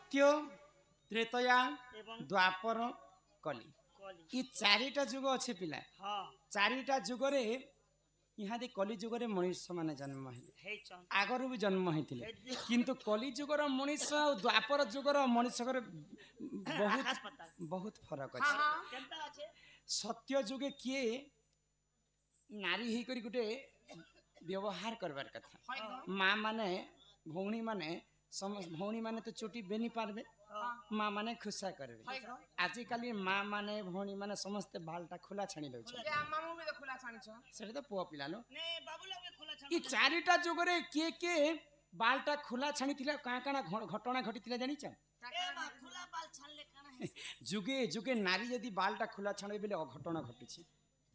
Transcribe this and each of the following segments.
सत्य त्रेतया द्वापर कली ये चारिटा जुग अच्छे पिला चारिटा जुगरे यहाँ कली जुगरे मनुष्य माने जन्म आगर भी जन्म होते किंतु कली जुगर मनुष्य द्वापर जुगर मनुष्य बहुत बहुत फरक अच्छे सत्य जुगे किए नारी ही करी गुटे व्यवहार करबार कथा माँ माने भौणी माने भौणी माने तो चोटी बेनी पारबे माँ माने खुशा करबे आजि काली माँ माने भौणी माने समस्त बालटा खुला छाणी दउ छै मामू भी खुला छाणी छ सेटा तो पुआ पिला नो ने बाबूला भी खुला छाणी ई चारिटा जुगरे के बालटा खुला छाणी थिला काना घटना घटी थिला जानि छ ए मा खुला बाल छाणले काना जुगे जुगे नारी यदि बालटा खुला छाणे बेले अघटना घटी छै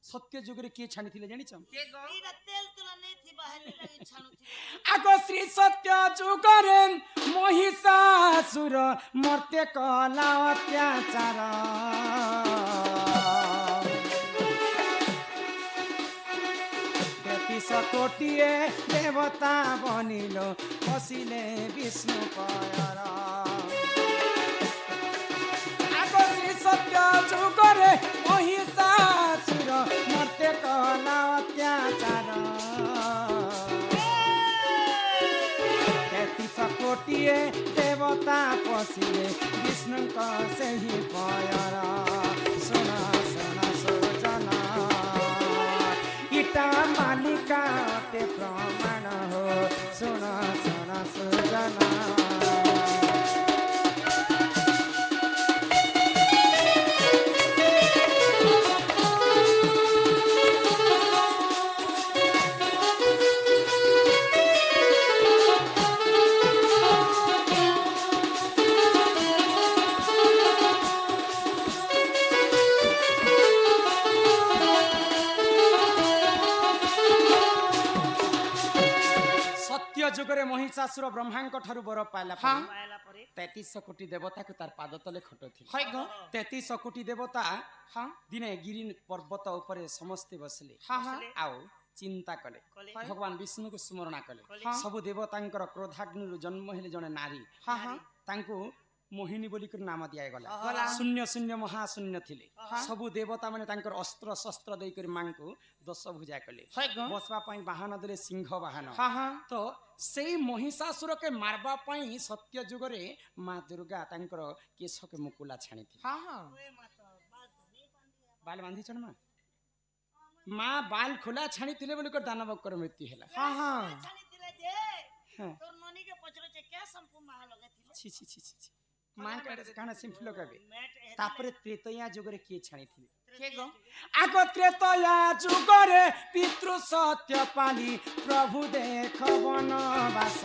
सत्य जुगरे के छाणी थिले जानि छ के गो ई तेल तुला नै थी बाहर लगी छाणु थी आगो श्री सत्य जुगरे महिषासुर मर्त्य कला अत्याचार कोटिए देवता बनिलो बसिले विष्णु पयर आगो श्री सत्य जुगरे महिषासुर मर्त्य कला अत्याचार 33 कोटिए देवता पसिले विष्णु का सही पयर सुना सुना सुजना इटा मालिका ते प्रमाण हो सुना सुना सुजना जुगरे महिषासुर ब्रह्मांक ठारू बर पाइला परे 33 कोटी देवता को तार पाद तले खटो थी 33 कोटी देवता दिने गिरी पर्वत ऊपर समस्ते बसले आओ चिंता कले भगवान विष्णु को स्मरण कले सब देवतांकर क्रोधाग्नि जन्म हेले जने नारी तांको मोहिनी बोली कर नाम दिया गला शून्य शून्य महाशून्य थिले सबु देवता माने तांकर अस्त्र शस्त्र देई कर मां को 10 भुजा कले बसवा पई वाहन देले सिंह वाहन तो सेई महिषासुर के मारबा पई सत्य जुगरे मां दुर्गा तांकर केश के मुकुला छाणी थी बाल बांधी छन मां बाल खुला छाणी थिले बोली कर दानव कर मृत्यु हैला छाणी थिले जे तोर ननी के पचरो जे क्या संपू मां लगे थिले छी छी छी छी मां काना सिंपल कबे तापरे त्रेतया जुगरे के छाणी थिले के गो आगो त्रेतया जुगरे पितृ सत्य पाली प्रभु देख वनवास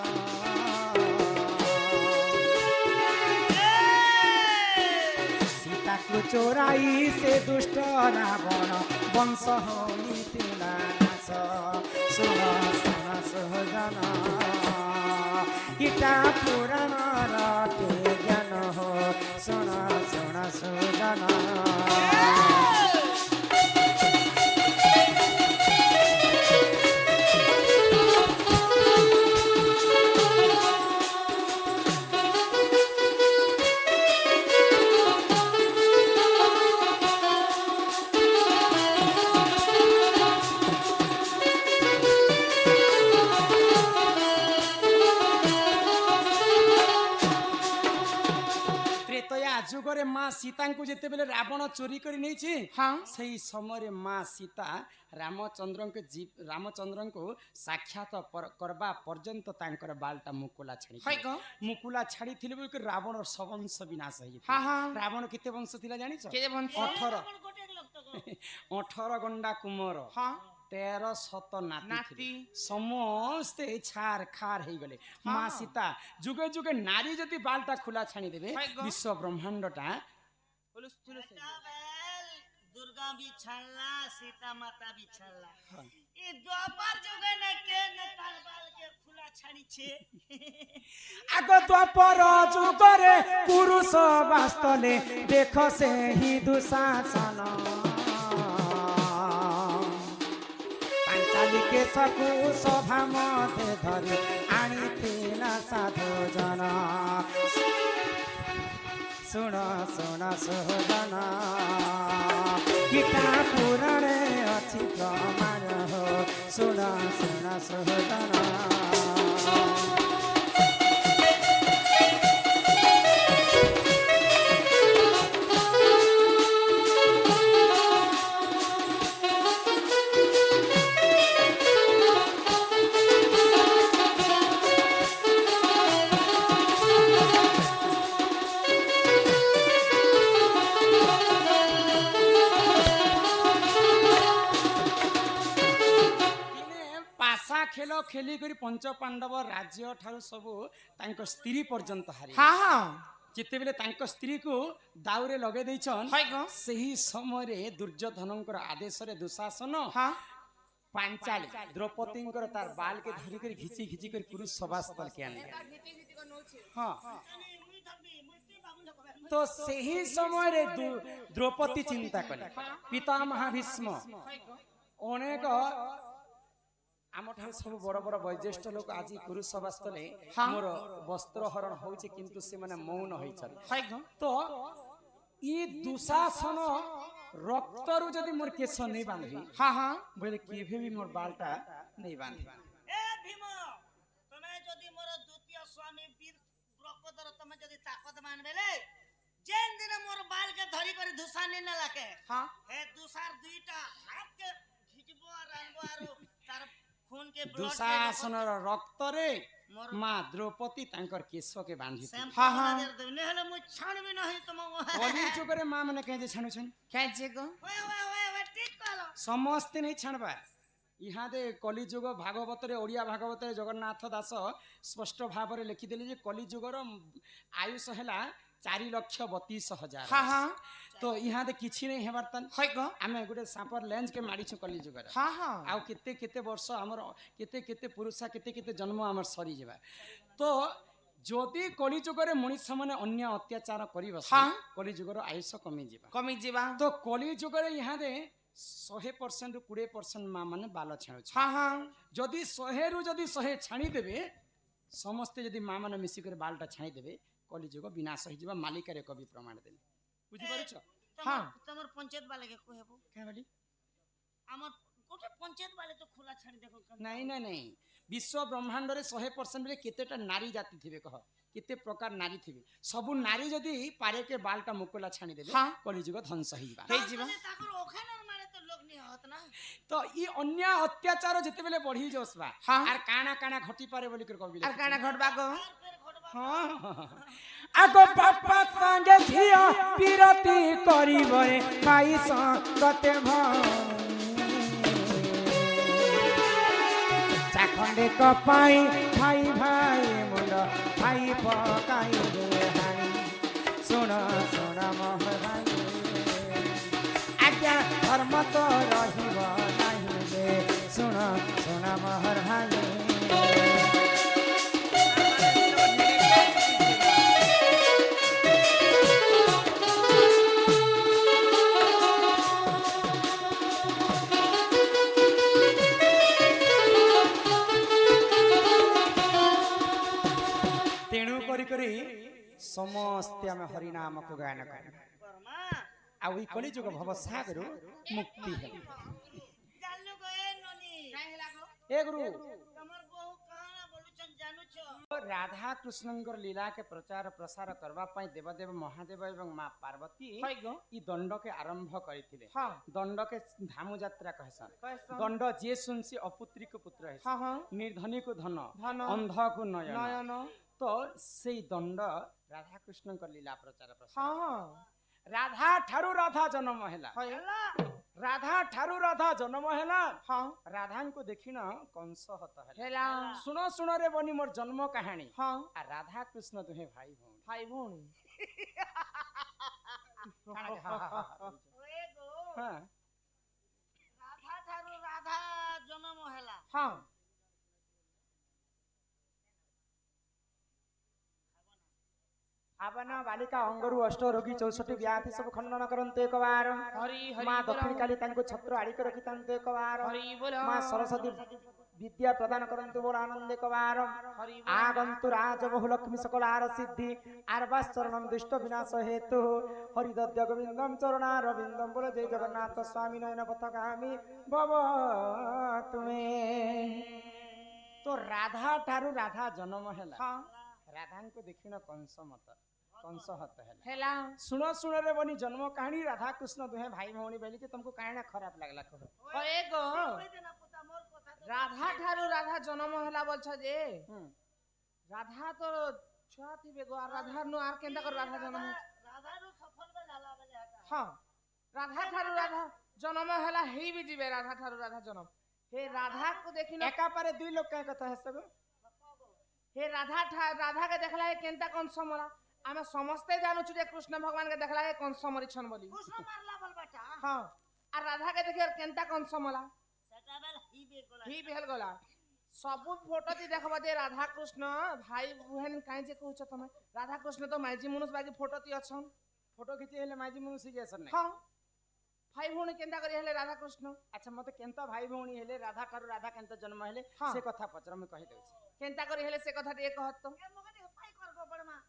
सीता को चोराई से दुष्ट रावण वंश होई तिला नाश सुना सुना सहजना इटा पुराण रटे ज्ञान हो सुना सुना सुजना जुगरे माँ सीता को जेते बेले रावण चोरी करी नहीं छी सही समय माँ सीता रामचंद्र को साक्षात करबा पर्यंत तांकर बालटा मुकुला छाड़ी थिले बोल के रावण सवंश विनाश होई रावण केते वंश थिला जानि छ 18 गंडा कुमार 1300 नाती समस्ते छार खार हो गले माँ सीता जुगे जुगे नारी जदि बालटा खुला छाणी देबे विश्व ब्रह्मांडटा दुर्गा भी छानला सीता माता भी छानला ई द्वापर जुगे ने के तार बाल के खुला छाणी छे आगो द्वापर जुगरे पुरुष वास्तले देखो से ही दुशासन के सकु सभा मते धरी आनी थिला साधु जना सुन सुन सुहदन गीता पुराणे अछि प्रमाण हो सुन सुन सुहदन खेल खेली करी पंच पांडव राज्य ठारू सबू तांको स्त्री पर्यंत हारी हाँ हाँ जिते बेले तांको स्त्री को दाउरे लगे देछन सही समय रे दुर्योधनकर आदेश रे दुशासन हाँ पांचाली द्रौपदी तार बाल के धरी कर घिची घिची कर पुरुष सभा स्थल के आने हाँ तो सही समय रे द्रौपदी चिंता कले पितामह भीष्म अनेक आम ठार सब बड़ बड़ वयोज्येष्ठ लोक आज पुरुष सभा स्थले मोर वस्त्र हरण होइछे किंतु से माने मौन होइछन तो ई दुशासन रक्त रु जदी मोर केश नहीं बांधी हाँ हाँ बोले केभे भी मोर बालटा नहीं बांधी ए भीम तमे जदी मोर द्वितीय स्वामी वीर द्रौपदर तमे जदी ताकत मान बेले जेन दिन मोर बाल के धरी कर दुशानी न लाके हां हे दुसार दुईटा हाथ के घिचबो और आनबो आरो तार खून के ब्लड दुशासन रक्त रे मां द्रौपदी तांकर केश के बांधी हां हां ने हले मु छाणबी नहीं तुम कली चुकरे मां माने कहे जे छाणु छन कहे जे को ओए ठीक कहलो समस्त नहीं छाणबा यहाँ दे कली जुग भागवत रे ओडिया भागवत रे जगन्नाथ दास स्पष्ट भाव रे लिखि देले जे कली जुगर आयुष हैला 4,32,000 हाँ हाँ तो यहाँ दे किछि नहीं हेबार तन है को आमे गुटे सांपर लेंस के माडी छु कली जुगर हाँ हाँ आउ केते केते वर्ष हमर केते केते पुरुषा केते केते जन्म हमर सरी जेबा तो जदि कली जुगर मनुष्य माने अन्य अत्याचार करिवस हाँ कली जुगर आयुष कमी जीवा तो कली जुगर यहाँ दे 100% रु 20% मां माने बाल छाणु हाँ हाँ जदि 100 रु जदि 100 छाणी देबे समस्त जदि मां माने मिसी कर बालटा छाणी देबे कली जुग विनाश हो जिबा मालिक रे कवि प्रमाण देले बुझि पारुछ हाँ तमर पंचायत वाले के कहबो के बोली हमर कोटे पंचायत वाले तो खुला छाड़ी देखो नहीं नहीं नहीं विश्व ब्रह्मांड रे 100% रे केतेटा नारी जाति थिबे कह केते प्रकार नारी थिबे सबु नारी जदि पारे के बालटा मुकुला छाणी देबे हाँ कली जुग ध्वंस हिबा हे जीवा ताकर ओखानर मारे तो लोग नहीं होत ना तो ई अन्य अत्याचार जते बेले बढ़ी जोसबा हाँ आर काना काना घटी पारे बोली कर कवि और काना घटबा को हाँ आगो बापा संगे झिया पीरती करिबे खाई संगते चाखंडे कपाई भाई भाई मुंड भाई पकाई रे हाई सुन सुन मोह भाई आज्ञा धर्म तो रहिब नाही रे सुन सुन मोहर भाई समस्त आम हरिनाम को गायन कर आ ओई कली जुग भव सागरु मुक्ति है जानलो गए ननी काहे लागो ए गुरु तमर बहु कहाना बोलुछन जानू छ राधा कृष्णंकर लीला के प्रचार प्रसार करबा पई देवदेव महादेव एवं मां पार्वती ई दंड के आरंभ करिथिले हां दंड के धामु यात्रा कहसन दंड जे सुनसी अपुत्री को पुत्र है हां हां निर्धनी को धन अंध को नयन तो सेई दंड राधा कृष्णंकर लीला प्रचार प्रसार हां राधा ठारू राधा जन्म हैला राधा ठारू राधा जन्म हैला हां राधा को देखिन कंस हत हैला सुनो सुनो रे बनी मोर जन्म कहानी हां आ राधा कृष्ण तुहे भाई भौणी ओए गो हां राधा ठारू राधा जन्म हैला हां आबना बालिका अंगरु अष्ट रोगी 64 व्याधि सब खंडन करन्ते एक बार हरि हरि मां दक्षिण काली तांको छत्र आड़ी के रखि तांते एक बार हरि बोल मां सरस्वती विद्या प्रदान करन्तु बोल आनंदे कवार आगंतु राजबहु लक्ष्मी सकलार सिद्धि आरवास चरणम दुष्ट विनाश हेतु हरिदद्य गोविंदम चरणारविंदम बोल जय जगन्नाथ स्वामी नयन पथगामी भव तुमे तो राधा ठारू राधा जन्म हैला राधा को देखिन कंस मत कंस हत हैला हेला सुनो सुनो रे बनी जन्म कहानी राधा कृष्ण दुहे भाई भौणी बेली के तुमको काहेना खराब लागला कहो हए गो देना पुता मोर कथा तो राधा ठारू राधा जन्म होला बोलछ जे राधा तो छुआ थिबे गो आर राधा नु आर केंदा कर राधा जन्म राधा रो सफल में झाला बेले हटा हां राधा ठारू राधा जन्म होला हेई भी जीवे राधा ठारू राधा जन्म हे राधा को देखिन एका पारे दुई लोग का कथा है सब हे राधा के देखला है केंता कंस मरा आमे समस्ते जानू छु जे कृष्ण भगवान के देखला है कंस मरी छन बोली कृष्ण मारला बल बेटा हां आ राधा के देखिए केंता कंस मला सेटा बेल ही बे गोला ही बेहल गला सब फोटो ती देखबा जे राधा कृष्ण भाई बहन काहे जे कहू छ तमे राधा कृष्ण तो माइजी मनुष्य बाकी फोटो ती अछन फोटो खींचे हेले माजी मनुष्य के असर नहीं हां भाई भौणी केंता करी हेले राधा कृष्ण अच्छा मते केंता भाई भौणी हेले राधा ठारू राधा केंता जन्म हेले हाँ। से कथा पचर में कहि देउछि केंता करी हेले से कथा टे कहत तो ए मगनी उपाय कर गो बड़मा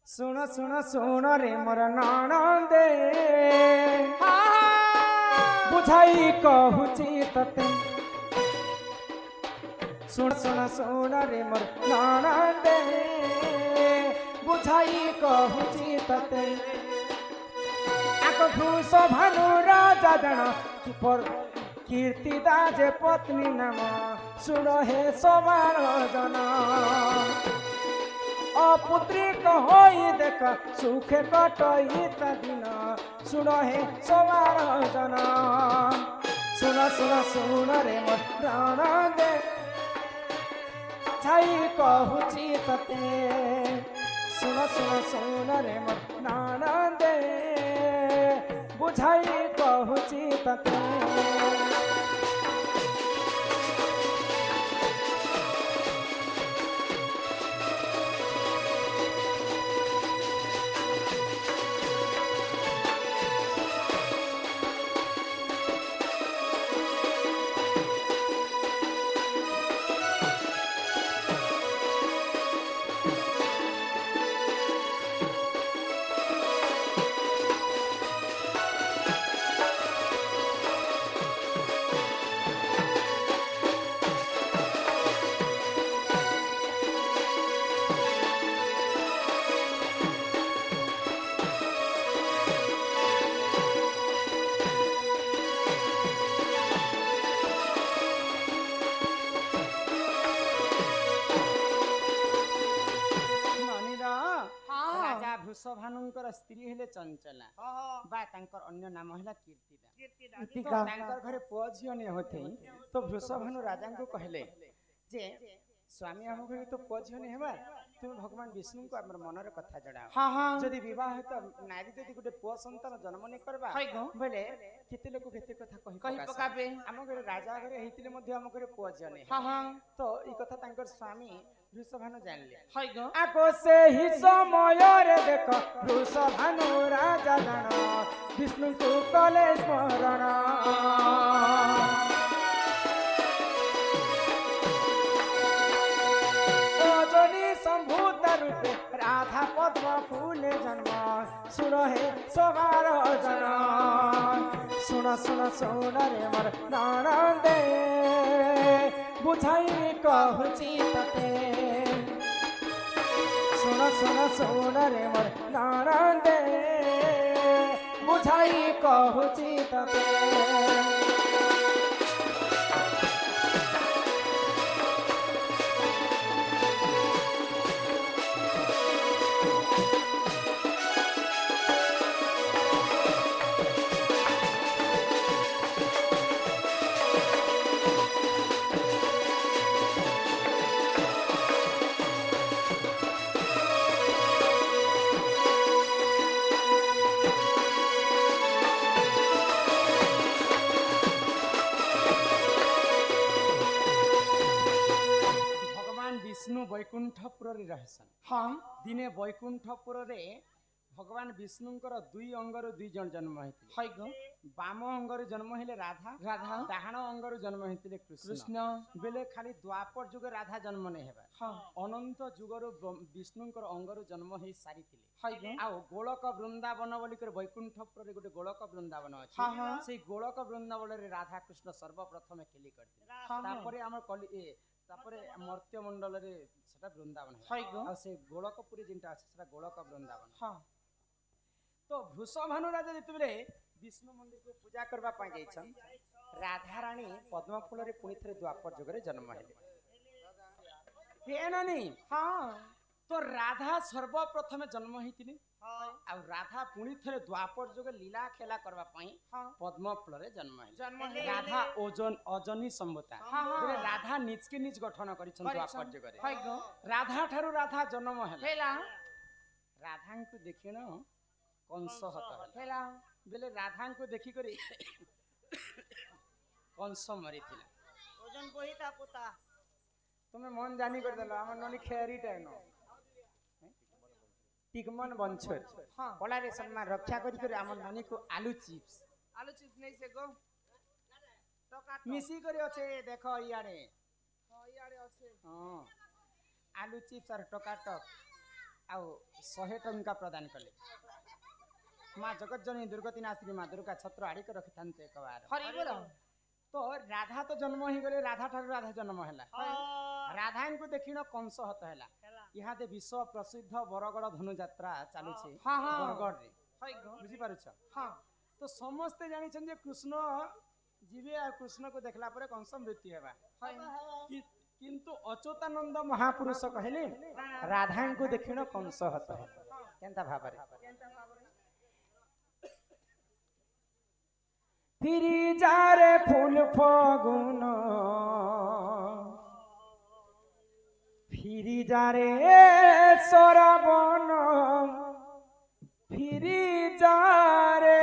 सुनो सुनो सुनो रे मोर ननदे बुझाई कहूची तते सुन सुन सुन रे मोर ननदे बुझाई कहूची तते आको भूष भानु राजा जन कि पर कीर्ति दाजे पत्नी नाम सुन हे सवार जन अपुत्रिक होई देख सुखे कटई दिन सुन हे सवार जन सुन सुन सुन रे मोर प्राण दे छाई कहूची तते सुन सुन सुन रे मोर प्राण दे बुझाई कहूची तते ननीदा हां राजा वृषभानुंकर स्त्री हेले चंचला हां हां बा तांकर अन्य नाम होला कीर्तिदा कीर्ति दादी तो तांकर घरे पुଅ ଝିଅ ने होते तो वृषभानु राजा को कहले जे स्वामी हम घरे तो पुଅ ଝିଅ ने हेबा तुम भगवान विष्णु को हमर मनर कथा जड़ाओ हां हां जदि विवाह त नारी जदि गुटे पुଅ संतान जन्म ने करबा हई गो बोले केते लोक केते कथा कहि कहि पकाबे हम घरे राजा घरे हेतिले मध्ये हम घरे पुଅ ଝିଅ ने हां हां तो ई कथा तांकर स्वामी वृषभानु जानले हई गो आको से ही समय रे देख वृषभानु राजा जान विष्णु को कले स्मरण ओजनी संभूत रूपे राधा पद्म फूल जन्म सुन हे सवार जन सुन सुन सुन रे मोर ननदे बुझाई कहूची तते सुन सुन सुन रे मोर ननदे बुझाई कहूची तते भगवान विष्णु वैकुंठपुर रे रहसन हां दिने वैकुंठपुर रे भगवान विष्णुंकर दुई अंगरु दुई जन जन्म हेतिले हाय गो बाम अंगरु जन्म हेले राधा राधा डाहाण अंगरु जन्म हेतिले कृष्ण कृष्ण बेले खाली द्वापर जुग राधा जन्म नहीं हेबा हाँ अनंत जुगरु विष्णुंकर अंगरु जन्म हे सारिथिले हाय गो आ गोलक वृंदावन बोली कर वैकुंठपुर गोटे गोलक वृंदावन अछि हाँ, हाँ। से गोलक वृंदावन रे राधा कृष्ण सर्वप्रथम खेली करथिले हाँ, हाँ। तापरे हमर कली तापरे मर्त्य मंडल रे सेटा वृंदावन हाय गो आ से गोलकपुरी जिनटा अछि सेटा गोलक वृंदावन हाँ तो वृषभानु राजा जेतेबेले विष्णु मंदिर को पूजा करबा पाई जाइछन राधा रानी पद्म फूल रे पुनी थरे द्वापर जुग रे जन्म हेले केनानी हाँ तो राधा सर्वप्रथम जन्म हेतिले आ राधा पुनी थरे द्वापर जुग लीला खेला करबा पाई हाँ पद्म फूल रे जन्म हेले जन्म हेले। राधा ओजन अजनी संबता हाँ, हाँ। बेले राधा निज के निज गठन करिछन द्वापर जुग रे हाय गो राधा ठारू राधा जन्म हेले हेला राधा को देखिन कंस हत हेला बेले राधा को देखि करी कंस मरिथिला ओजन बहिता पोता तुमे मन जानी कर देलो हमर ननी खेरी टाइम टिकमन बंछर हाँ पोलारेशन में रक्षा करी कर हमर ननी को आलू चिप्स आलू चिप्स नहीं से गो तो काट मिसी करी अछे देखो इयाडे हाँ यारे अच्छे हां आलू चिप्स और टकाटक आ 100 टंका प्रदान कले माँ जगत जननी दुर्गति नाशिनी माँ दुर्गा छत्र आड़ी के रखिथान्ते एक बार हरि बोल तो राधा तो जन्म ही गले राधा ठारू राधा जन्म हैला राधा को देखिन कंस हत हैला यहाँ दे विश्व प्रसिद्ध बरगड़ धनु यात्रा चालू छे हाँ, हाँ। बरगड़ रे हाय गो बुझी पारुछ हाँ तो समस्ते जानि छन जे कृष्ण जीवे आ कृष्ण को देखला परे कंस मृत्यु हेबा हाय किंतु अच्युतानंद महापुरुष कहले राधा को देखिन कंस हत केनता भाबरे फिरी जारे फूल फगुन फिरी जारे सराबन फिरी जारे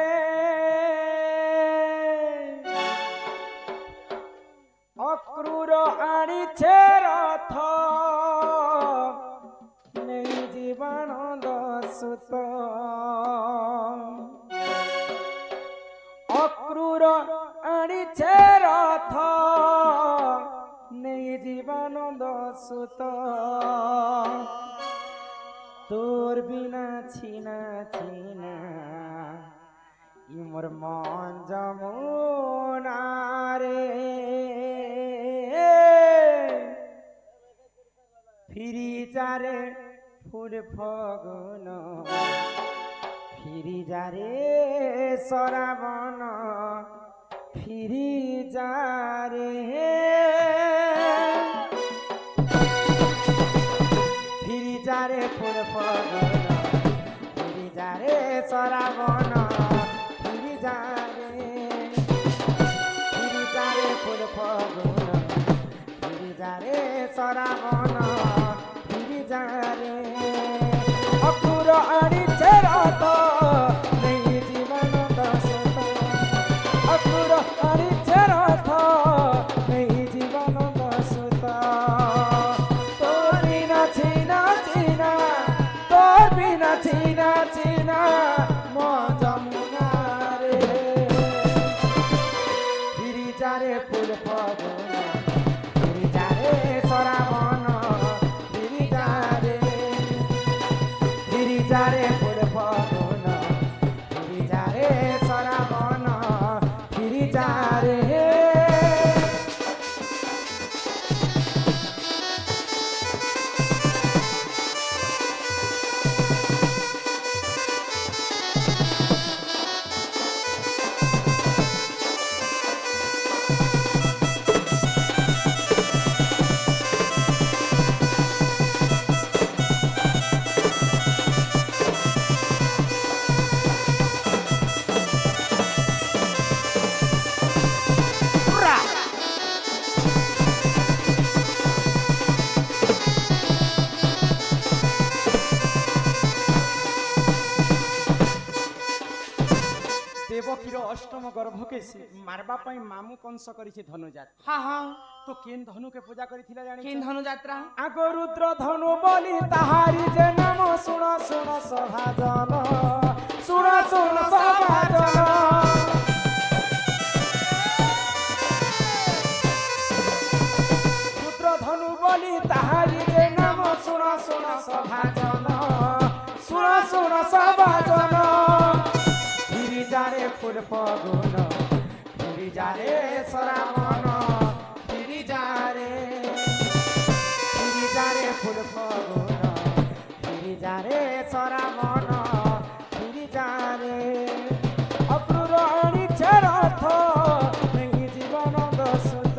अक्रूर आनी छे रथ नहीं जीवन दसुत अक्रूर आनी छे रथ नहीं जीवन दसुत तोर बिना छीना छीना इमर मन जमुना रे फिरी जारे फूल फगुन फिरी जारे सराबन फिरी जारे फिरी जारे फूल फगुन फिरी जारे सराबन फिरी जारे फूल फगुन फिरी जारे सराबन फिरी जारे अक्रूर आनी छे रथ नहीं जीवन दसत अक्रूर आनी छे रथ नहीं जीवन दसत तोर बिना छीना छीना तोर बिना छीना छीना म जमुना रे फिरी जारे फूल फगुन फिरी जारे सराबन फिरी जारे फूल फगुन फिरी जारे सराबन फिरी जारे देवकीर अष्टम गर्भ के मारबा पाई मामू कंस करिছে धनुजात हाँ हाँ तो केन धनु के पूजा करिथिला जानि किन धनु यात्रा आगो रुद्र धनु बोली ताहारी जे नाम सुन सुन सभा जन শুণ সবাজন ফিরি যারে ফুল ফগুন ফিরি যারে সরামন ফিরি যারে ফুল ফগুন ফিরি যারে সরামন ফিরি যারে অপ্রুরণী চেরথ নেই জীবন দোষত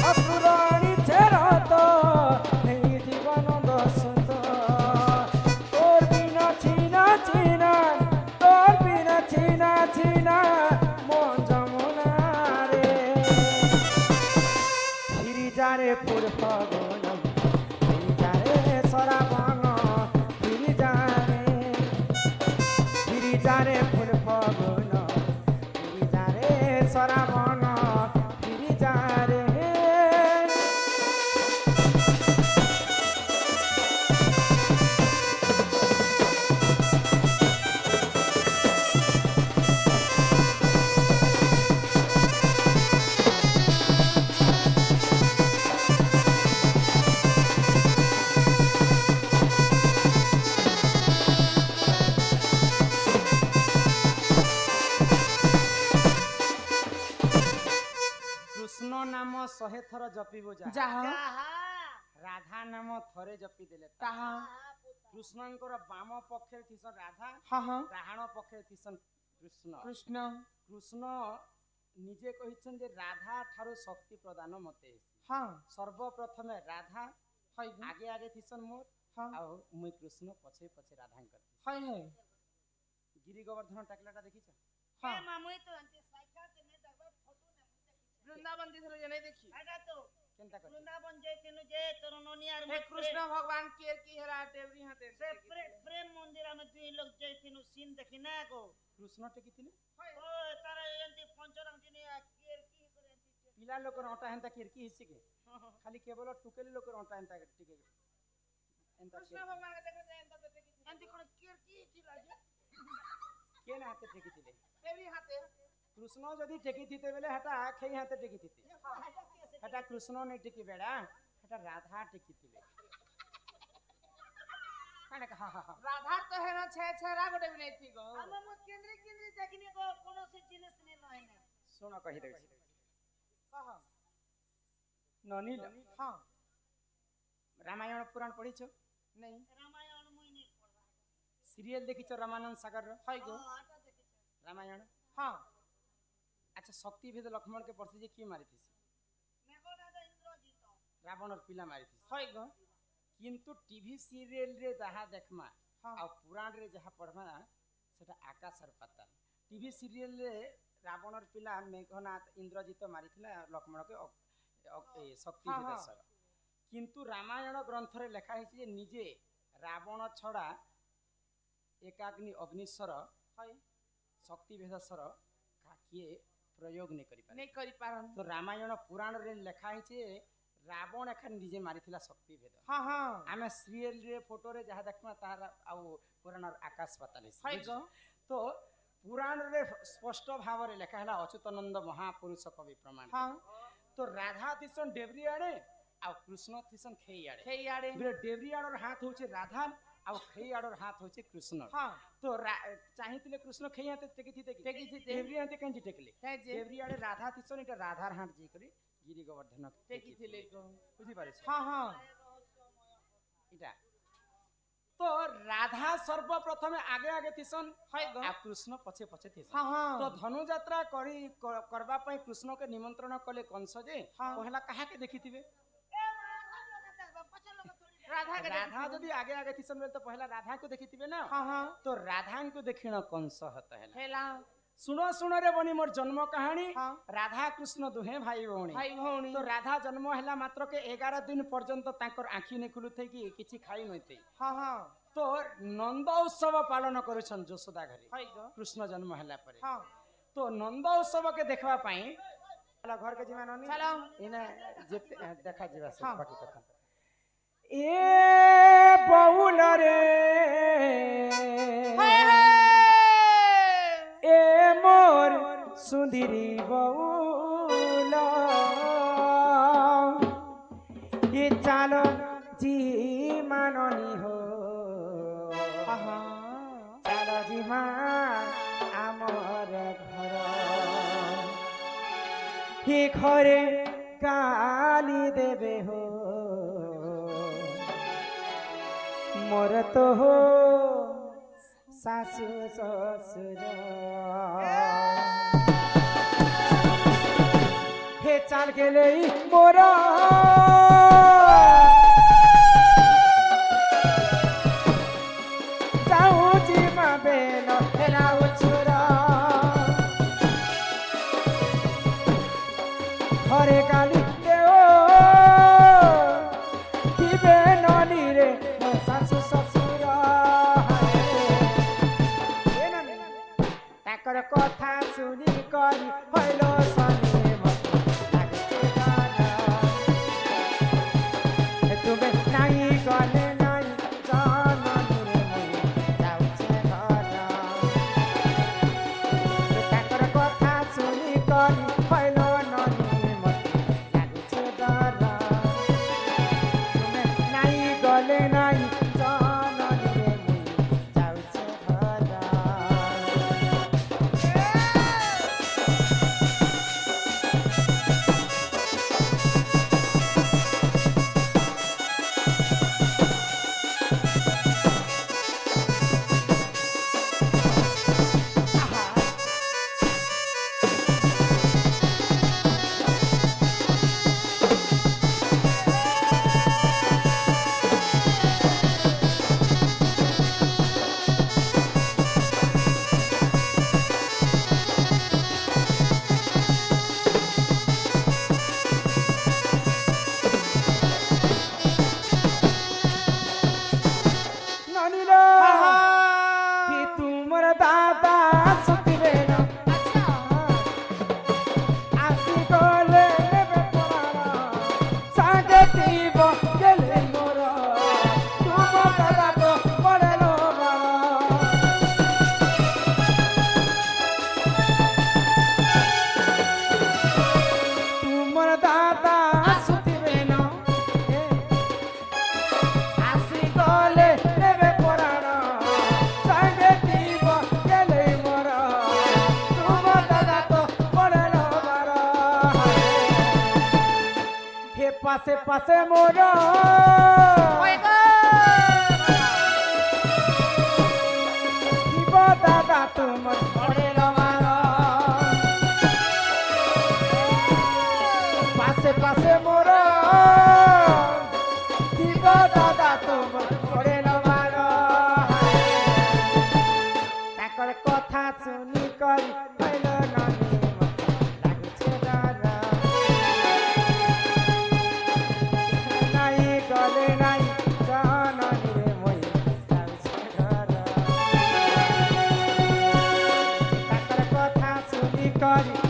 অপ্রুরণী চেরথ নেই জীবন দোষত তোর বিনা চিনা চিনা তোর বিনা চিনা চিনা মন যমুনা রে ফিরি যারে ফুল ফগুন ফিরি যারে সরাবন ফিরি যারে ফুল ফগুন ফিরি যারে সরাবন ফিরি যারে কৃষ্ণ নাম 100 থর জপিবু যাহা যাহা যাহা রাধা নাম থরে জপি দেলে তাহা কৃষ্ণଙ୍କର ବାମ ପକ୍ଷରେ ଥିସନ୍ ରାଧା ହଁ ହଁ ଡାହାଣ ପକ୍ଷରେ ଥିସନ୍ କୃଷ୍ଣ କୃଷ୍ଣ କୃଷ୍ଣ ନିଜେ କହିଛନ୍ତି ଯେ ରାଧା ଠାରୁ ଶକ୍ତି ପ୍ରଦାନ ମତେ ହଁ ସର୍ବପ୍ରଥମେ ରାଧା ହଇ ଆଗେ ଆଗେ ଥିସନ୍ ମୋର ହଁ ଆଉ ମୁଇଁ କୃଷ୍ଣ ପଛେ ପଛେ ରାଧାଙ୍କର ହଇ ହଇ ଗିରି ଗୋବର୍ଦ୍ଧନ ଟାକଲାଟା ଦେଖିଛ ହଁ ଏ ମାମୁଇ ତ ଆନ୍ତି ସାକ୍ଷାତ ନେ ଦେଖବା ଫଟୋ ନେ বৃন্দাবন দিছিল যে নাই দেখি এটা তো କେନ୍ତା କରି বৃন্দাবন যাইতিনু যে তোর ননিয়ার হে কৃষ্ণ ভগবান কে কি হেরা টেবরি হাতে সে প্রেম মন্দির আমি দুই লোক যাইতিনু সিন দেখি না গো କୃଷ୍ଣ ଟେକିଥିଲେ ও তারা এন্তি পঞ্চরং দিনে কের কি করে এন্তি ପିଲା ଲୋକର ଅଣ୍ଟା ହେନ୍ତା କିରକି ହିସି କେ ଖାଲି କେବଳ ଟୁକେଲି ଲୋକର ଅଣ୍ଟା ହେନ୍ତା ଟିକେ ଏନ୍ତା কৃষ্ণ ভগবান দেখে যায় এন্তা দেখি এন্তি কোন কের কি ছিল যে କେନ୍ ହାତେ ଟେକିଥିଲେ টেবরি হাতে କୃଷ୍ଣ ଯଦି ଟେକିଥିତେ ବେଲେ ହେଟା ଖେଇ ହାତେ ଟେକିଥିତେ ହେଟା କୃଷ୍ଣ ନେଇ ଟେକି ବେଡ଼ା ହେଟା ରାଧା ଟେକିଥିଲେ କାଣା ହା ହା ହା রাধা তো হেন ছে ছেরা গোটে বি নাই থি গো আমি মো কেন্দ্রে কেন্দ্রে দেখিনি গো কোন সে জিনিস নে নাই না ଶୁଣ କହିଦେଉଛି কহ ନନିଲ ହଁ ରାମାୟଣ ପୁରାଣ ପଢିଛ নাই রামায়ণ মুই নি পড়বা ସିରିଏଲ ଦେଖିଛ ରାମାନନ୍ଦ ସାଗରର হই গো আটা দেখিছ ରାମାୟଣ ହଁ ଆଚ୍ଛା ଶକ୍ତି ଭେଦ ଲକ୍ଷ୍ମଣକେ ପଡିଛି ଯେ କିଏ ମାରିଥିସି মেঘনাদ ইন্দ্রজিৎ ରାବଣର ପିଲା ମାରିଥିସି হই গো କିନ୍ତୁ ଟିଭି ସିରିଏଲରେ ଯାହା ଦେଖମା ହଁ ଆଉ ପୁରାଣରେ ଯାହା ପଢମା ସେଟା ଆକାଶର ପାତାଳ ଟିଭି ସିରିଏଲରେ ରାବଣର ପିଲା ମେଘନାଥ ଇନ୍ଦ୍ରଜିତ ମାରିଥିଲା ଲକ୍ଷ୍ମଣକେ ଶକ୍ତି ହଁ, ଭେଦସର କିନ୍ତୁ ରାମାୟଣ ଗ୍ରନ୍ଥରେ ଲେଖା ହେଇଛି ଯେ ନିଜେ ରାବଣ ଛଡ଼ା ଏକାଗ୍ନି ଅଗ୍ନିଶ୍ୱର ହଇ ଶକ୍ତି ଭେଦସର କିଏ ପ୍ରୟୋଗ ନେଇ କରିପାରେ নাই করি পারন ତ ରାମାୟଣ ପୁରାଣରେ ଲେଖା ହେଇଛି ଯେ ରାବଣ ଏକା ନିଜେ ମାରିଥିଲା ଶକ୍ତି ଭେଦ ହଁ ହଁ ଆମେ ସିରିଏଲରେ ଫଟୋରେ ଯାହା ଦେଖମା ତାହାର ଆଉ ପୁରାଣର ଆକାଶ ପାତାଳ ହଇ গো ତ ପୁରାଣରେ ସ୍ପଷ୍ଟ ଭାବରେ ଲେଖା ହେଲା ଅଚ୍ୟୁତାନନ୍ଦ ମହାପୁରୁଷ କବି ପ୍ରମାଣ ହଁ ତ ରାଧା ଥିସନ୍ ଡେବରି ଆଡେ ଆଉ କୃଷ୍ଣ ଥିସନ୍ ଖେଇ ଆଡେ সেই আড়ে ଡେବରି ଆଡର ହାତ ହଉଛି ରାଧା ଆଉ ଖେଇ ଆଡର ହାତ ହଉଛି କୃଷ୍ଣ ହଁ ତ ଚାହିଁଥିଲେ କୃଷ୍ଣ ଖେଇ ହାତେ ଟେକିଥିତେ କି ଟେକିଥିତେ। ଡେବରି ହାତେ କେମିତି ଟେକିଲେ হ্যাঁ যে ଡେବରି ଆଡେ ରାଧା ଥିସନ୍ ଏଟା রাধার হাত জি করে গিরি গোবর্ধন টেকিছিলে গো বুঝিপারিস হ্যাঁ হ্যাঁ এটা তো রাধা সর্বপ্রথমে আগে আগে ଥିସନ୍ হই গো আর কৃষ্ণ পছে পছে ଥିସନ୍ হ্যাঁ হ্যাঁ তো ধনুযাত্রা করবা পাই কৃষ্ণকে নিমন্ত্রণ কলে কংস যে হ্যাঁ। পহলা কাহাকে দেখিথিবে এ মা দেখবা পছল লোক থোড়ি রাধা কে রাধা যদি আগে আগে ଥିସନ୍ বেলে তো পহলা রাধাকে দেখিথিবে না হ্যাঁ হ্যাঁ তো রাধাଙ୍କୁ ଦେଖିଣ কংস হত হেলা হেলা শুনো শুনো রে বনি মোর জন্ম কাহানী হ্যাঁ রাধা কৃষ্ণ দুহে ভাই ভৌণী ভাই ভৌণী তো রাধা জন্ম হেলা মাত্রকে 11 দিন পর্যন্ত তাঙ্কর আঁখি নে খুলুথাই কি কিছু খাই নইতে হ্যাঁ হ্যাঁ তো নন্দ উৎসব পালন করছন যশোদা ঘরে হই গো কৃষ্ণ জন্ম হেলা পরে হ্যাঁ তো নন্দ উৎসবকে দেখবা পাই ঘর কে জিমা ননি চলো এনে যেতে দেখা ଯିବା সে হ্যাঁ। বাকি কথা এ বাউল রে এ মোর সুন্দরী বাউল এ চালো জি মাননি হো হ্যাঁ জিমা আমার ঘর হি ঘরে গালি দেবে হো মোর তো হো শাশু শ্বশুর হে চাল গেলেই মোরা যাউছি মা বেল হেলাও ছুরা ঘরে গালি দেও দিবে ননি রে মো শাশু শ্বশুর তাকর কথা শুনি করি হইল সনে তুমি নাই গলে নাই জানি রে যাউছে ঘর তাকর কথা শুনি করি হইল ননি লাগুছে ডর তুমি নাই গলে নাই জানি রে যাউছে ঘর ননিলো কি তোমার দাদা সুতিবে না আসি গলে নেবে পড়া সাগে দিব গেলে মোর তোমার দাদা তো পড়ে লো তোমার দাদা সুতিবে না আসি গলে নেবে পড়াণ সাগে দিব গেলে মোর তোমার দাদা তো পড়ে লো হে পাশে পাশে মোর দিব দাদা তোমার পড়ে লো পাশে পাশে মোর দিব দাদা তোমার পড়ে লো তাকর কথা শুনি করি হইল ননি লাগুছে ডর নাই গলে নাই জানি রে মই যাউছে ঘর তাকর কথা শুনি করি